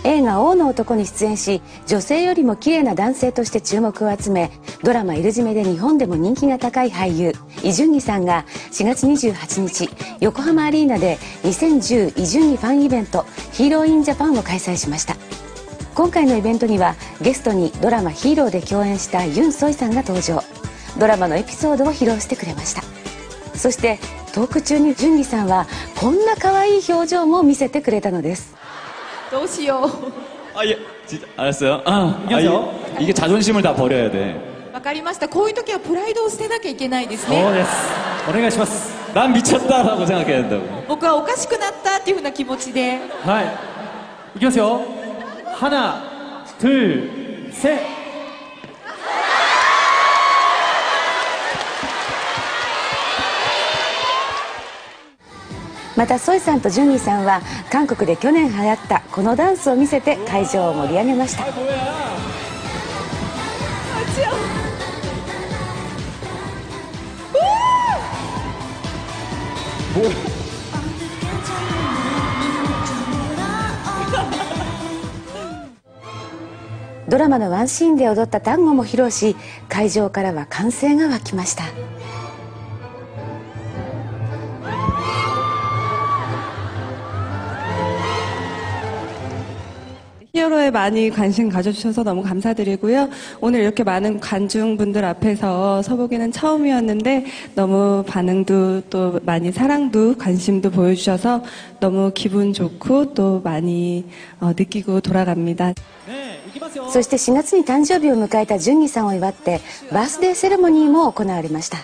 映画「王の男」に出演し、女性よりも綺麗な男性として注目を集め、ドラマ「いるじめ」で日本でも人気が高い俳優イ・ジュンギさんが4月28日横浜アリーナで2010イ・ジュンギファンイベントヒーローインジャパンを開催しました。今回のイベントにはゲストにドラマ「ヒーロー」で共演したユン・ソイさんが登場。ドラマのエピソードを披露してくれました。そしてトーク中にジュンギさんはこんな可愛い表情も見せてくれたのです。どうしよう。예, 진짜 알았어요. 이게 자존심을 다 버려야 돼. わかりました。こういう時はプライドを捨てなきゃいけないですね。そうです。お願いします。난 미쳤다라고 생각해야 된다고. 僕はおかしくなったっていうふうな気持ちで。はい。いきますよ。하나、둘、셋。またソイさんとジュンギさんは韓国で去年流行ったこのダンスを見せて会場を盛り上げました。ドラマのワンシーンで踊ったタンゴも披露し、会場からは歓声が沸きました。히어로에 많이 관심 가져주셔서 너무 감사드리고요. 오늘 이렇게 많은 관중분들 앞에서 서보기는 처음이었는데 너무 반응도 또 많이 사랑도 관심도 보여주셔서 너무 기분 좋고 또 많이 느끼고 돌아갑니다. そして4月に誕生日を迎えたジュンギさんを祝ってバースデーセレモニーも行われました。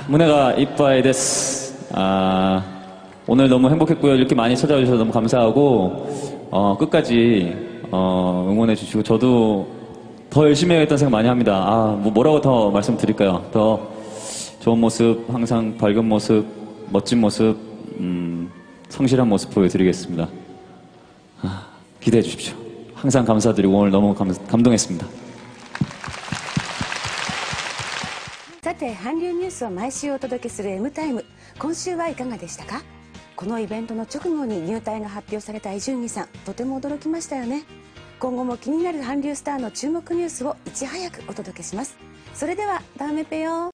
무네가 이빠이 데스. 오늘 너무 행복했고요. 이렇게 많이 찾아와 주셔서 너무 감사하고 끝까지 응원해 주시고 저도 더 열심히 해야겠다는 생각 많이 합니다. 뭐라고 더 말씀드릴까요? 더 좋은 모습, 항상 밝은 모습, 멋진 모습, 성실한 모습 보여드리겠습니다. 기대해 주십시오. 항상 감사드리고 오늘 너무 감동했습니다. さて、韓流ニュースを毎週お届けする Mタイム、今週はいかがでしたか？このイベントの直後に入隊が発表されたイ・ジュンギさん、とても驚きましたよね。今後も気になる韓流スターの注目ニュースをいち早くお届けします。それではダメペヨ。